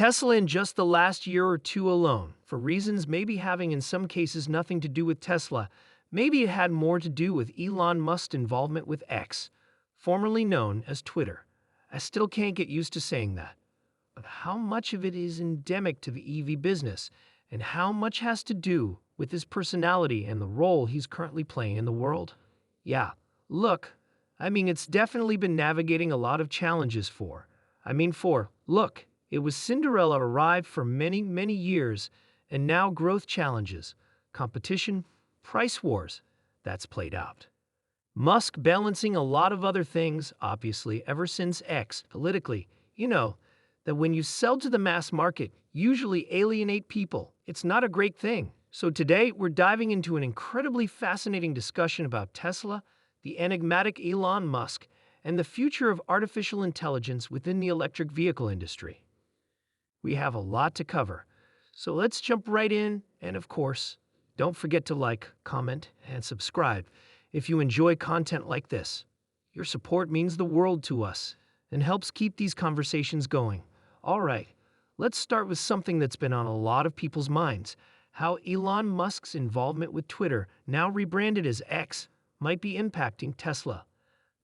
Tesla in just the last year or two alone, for reasons maybe having in some cases nothing to do with Tesla, maybe it had more to do with Elon Musk's involvement with X, formerly known as Twitter. I still can't get used to saying that. But how much of it is endemic to the EV business, and how much has to do with his personality and the role he's currently playing in the world? Yeah, look, it's definitely been navigating a lot of challenges look, it was Cinderella arrived for many, many years, and now growth challenges, competition, price wars, that's played out. Musk balancing a lot of other things, obviously, ever since X, politically, that when you sell to the mass market, usually alienate people. It's not a great thing. So today, we're diving into an incredibly fascinating discussion about Tesla, the enigmatic Elon Musk, and the future of artificial intelligence within the electric vehicle industry. We have a lot to cover, so let's jump right in, and of course, don't forget to like, comment, and subscribe if you enjoy content like this. Your support means the world to us and helps keep these conversations going. All right, let's start with something that's been on a lot of people's minds: how Elon Musk's involvement with Twitter, now rebranded as X, might be impacting Tesla.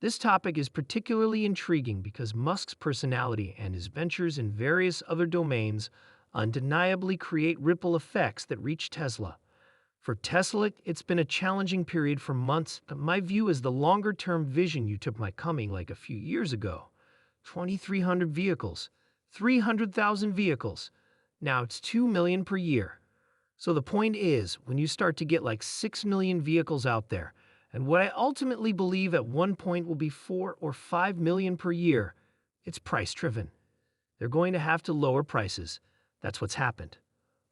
This topic is particularly intriguing because Musk's personality and his ventures in various other domains undeniably create ripple effects that reach Tesla. For Tesla, it's been a challenging period for months, but my view is the longer-term vision you took might coming like a few years ago. 2,300 vehicles, 300,000 vehicles. Now it's 2 million per year. So the point is, when you start to get like 6 million vehicles out there, and what I ultimately believe at one point will be 4 or 5 million per year, it's price-driven. They're going to have to lower prices. That's what's happened.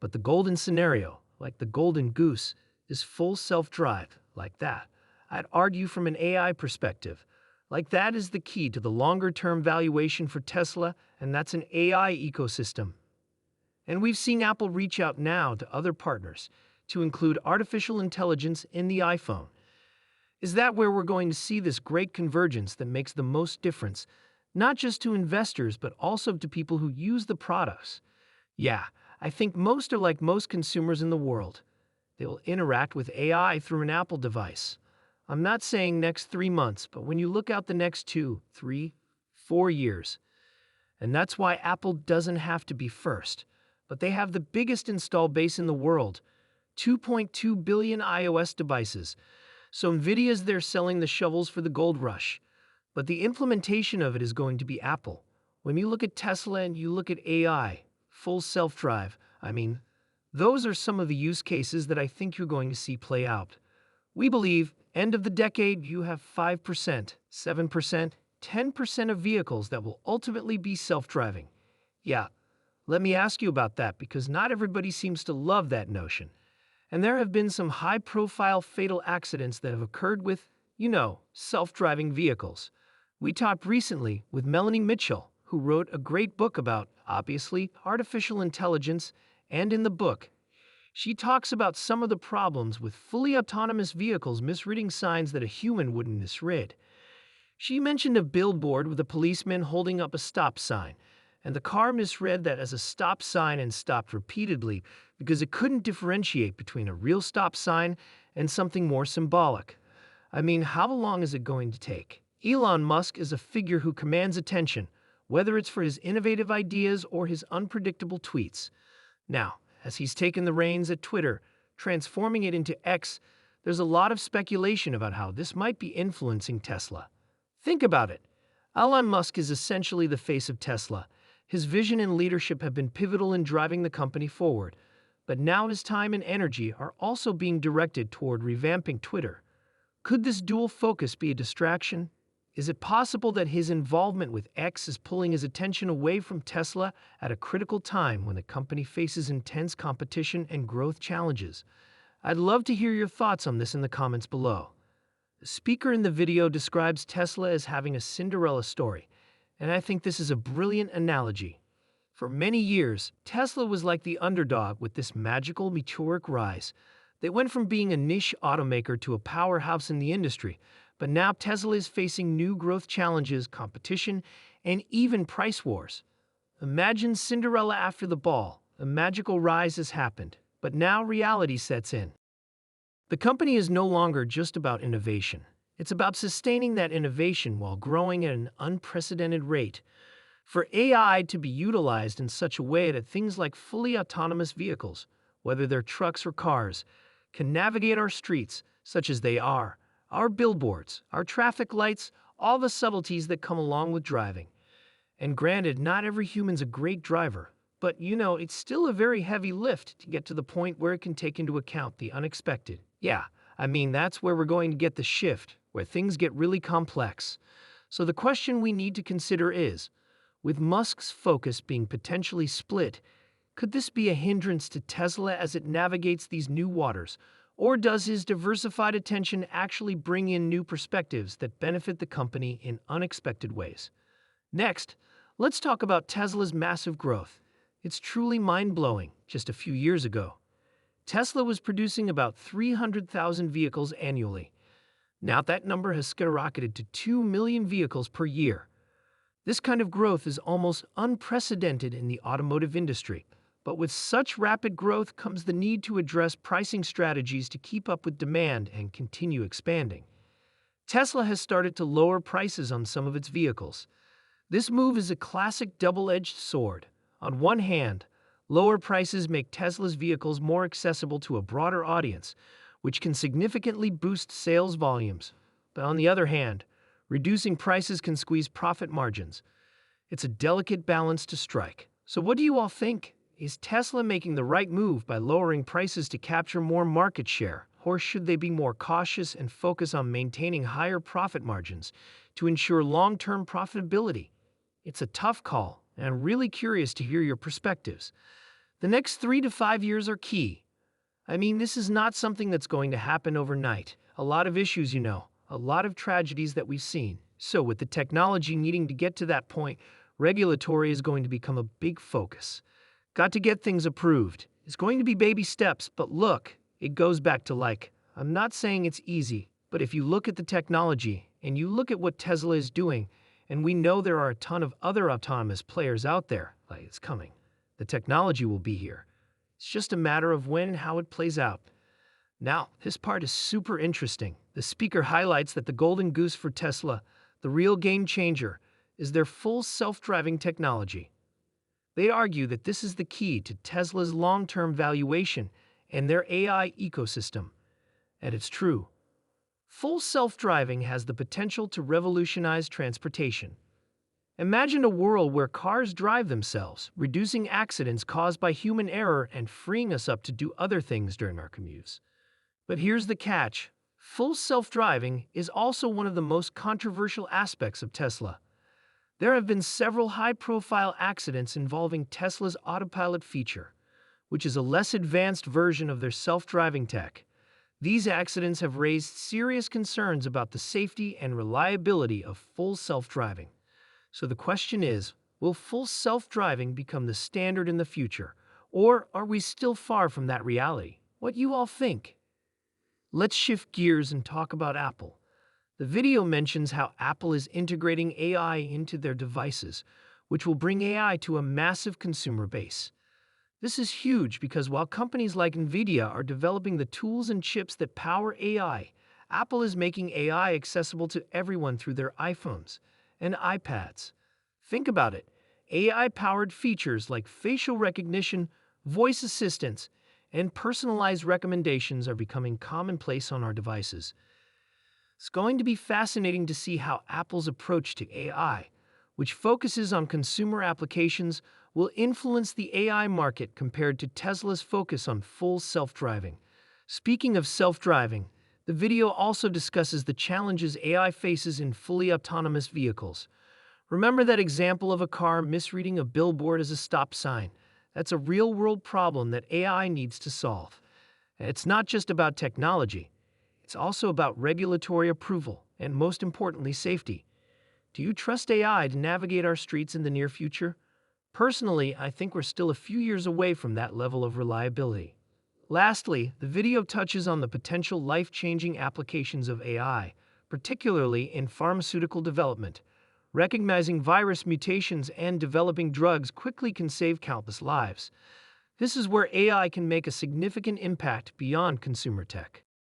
But the golden scenario, like the golden goose, is full self-drive, like that. I'd argue from an AI perspective, like that is the key to the longer-term valuation for Tesla, and that's an AI ecosystem. And we've seen Apple reach out now to other partners to include artificial intelligence in the iPhone. Is that where we're going to see this great convergence that makes the most difference, not just to investors, but also to people who use the products? Yeah, I think most are like most consumers in the world. They will interact with AI through an Apple device. I'm not saying next 3 months, but when you look out the next 2, 3, 4 years. And that's why Apple doesn't have to be first. But they have the biggest install base in the world, 2.2 billion iOS devices. So NVIDIA's there selling the shovels for the gold rush. But the implementation of it is going to be Apple. When you look at Tesla and you look at AI, full self-drive, those are some of the use cases that I think you're going to see play out. We believe, end of the decade, you have 5%, 7%, 10% of vehicles that will ultimately be self-driving. Yeah, let me ask you about that because not everybody seems to love that notion. And there have been some high-profile fatal accidents that have occurred with, self-driving vehicles. We talked recently with Melanie Mitchell, who wrote a great book about, obviously, artificial intelligence, and in the book, she talks about some of the problems with fully autonomous vehicles misreading signs that a human wouldn't misread. She mentioned a billboard with a policeman holding up a stop sign, and the car misread that as a stop sign and stopped repeatedly because it couldn't differentiate between a real stop sign and something more symbolic. How long is it going to take? Elon Musk is a figure who commands attention, whether it's for his innovative ideas or his unpredictable tweets. Now, as he's taken the reins at Twitter, transforming it into X, there's a lot of speculation about how this might be influencing Tesla. Think about it. Elon Musk is essentially the face of Tesla. His vision and leadership have been pivotal in driving the company forward, but now his time and energy are also being directed toward revamping Twitter. Could this dual focus be a distraction? Is it possible that his involvement with X is pulling his attention away from Tesla at a critical time when the company faces intense competition and growth challenges? I'd love to hear your thoughts on this in the comments below. The speaker in the video describes Tesla as having a Cinderella story, and I think this is a brilliant analogy. For many years, Tesla was like the underdog with this magical, meteoric rise. They went from being a niche automaker to a powerhouse in the industry, but now Tesla is facing new growth challenges, competition, and even price wars. Imagine Cinderella after the ball. A magical rise has happened, but now reality sets in. The company is no longer just about innovation. It's about sustaining that innovation while growing at an unprecedented rate. For AI to be utilized in such a way that things like fully autonomous vehicles, whether they're trucks or cars, can navigate our streets, such as they are, our billboards, our traffic lights, all the subtleties that come along with driving. And granted, not every human's a great driver, but it's still a very heavy lift to get to the point where it can take into account the unexpected. Yeah, that's where we're going to get the shift, where things get really complex. So the question we need to consider is, with Musk's focus being potentially split, could this be a hindrance to Tesla as it navigates these new waters? Or does his diversified attention actually bring in new perspectives that benefit the company in unexpected ways? Next, let's talk about Tesla's massive growth. It's truly mind-blowing. Just a few years ago, Tesla was producing about 300,000 vehicles annually. Now that number has skyrocketed to 2 million vehicles per year. This kind of growth is almost unprecedented in the automotive industry. But with such rapid growth comes the need to address pricing strategies to keep up with demand and continue expanding. Tesla has started to lower prices on some of its vehicles. This move is a classic double-edged sword. On one hand, lower prices make Tesla's vehicles more accessible to a broader audience, which can significantly boost sales volumes. But on the other hand, reducing prices can squeeze profit margins. It's a delicate balance to strike. So what do you all think? Is Tesla making the right move by lowering prices to capture more market share, or should they be more cautious and focus on maintaining higher profit margins to ensure long-term profitability? It's a tough call, and I'm really curious to hear your perspectives. The next 3 to 5 years are key. This is not something that's going to happen overnight. A lot of issues, a lot of tragedies that we've seen. So with the technology needing to get to that point, regulatory is going to become a big focus. Got to get things approved. It's going to be baby steps, but look, it goes back to I'm not saying it's easy, but if you look at the technology and you look at what Tesla is doing, and we know there are a ton of other autonomous players out there, it's coming. The technology will be here. It's just a matter of when and how it plays out. Now, this part is super interesting. The speaker highlights that the golden goose for Tesla, the real game changer, is their full self-driving technology. They argue that this is the key to Tesla's long-term valuation and their AI ecosystem. And it's true. Full self-driving has the potential to revolutionize transportation. Imagine a world where cars drive themselves, reducing accidents caused by human error and freeing us up to do other things during our commutes. But here's the catch. Full self-driving is also one of the most controversial aspects of Tesla. There have been several high-profile accidents involving Tesla's autopilot feature, which is a less advanced version of their self-driving tech. These accidents have raised serious concerns about the safety and reliability of full self-driving. So the question is, will full self-driving become the standard in the future, or are we still far from that reality? What you all think? Let's shift gears and talk about Apple. The video mentions how Apple is integrating AI into their devices, which will bring AI to a massive consumer base. This is huge because while companies like NVIDIA are developing the tools and chips that power AI, Apple is making AI accessible to everyone through their iPhones and iPads. Think about it. AI-powered features like facial recognition, voice assistance, and personalized recommendations are becoming commonplace on our devices. It's going to be fascinating to see how Apple's approach to AI, which focuses on consumer applications, will influence the AI market compared to Tesla's focus on full self-driving. Speaking of self-driving, the video also discusses the challenges AI faces in fully autonomous vehicles. Remember that example of a car misreading a billboard as a stop sign? That's a real-world problem that AI needs to solve. It's not just about technology. It's also about regulatory approval and, most importantly, safety. Do you trust AI to navigate our streets in the near future? Personally, I think we're still a few years away from that level of reliability. Lastly, the video touches on the potential life-changing applications of AI, particularly in pharmaceutical development. Recognizing virus mutations and developing drugs quickly can save countless lives. This is where AI can make a significant impact beyond consumer tech.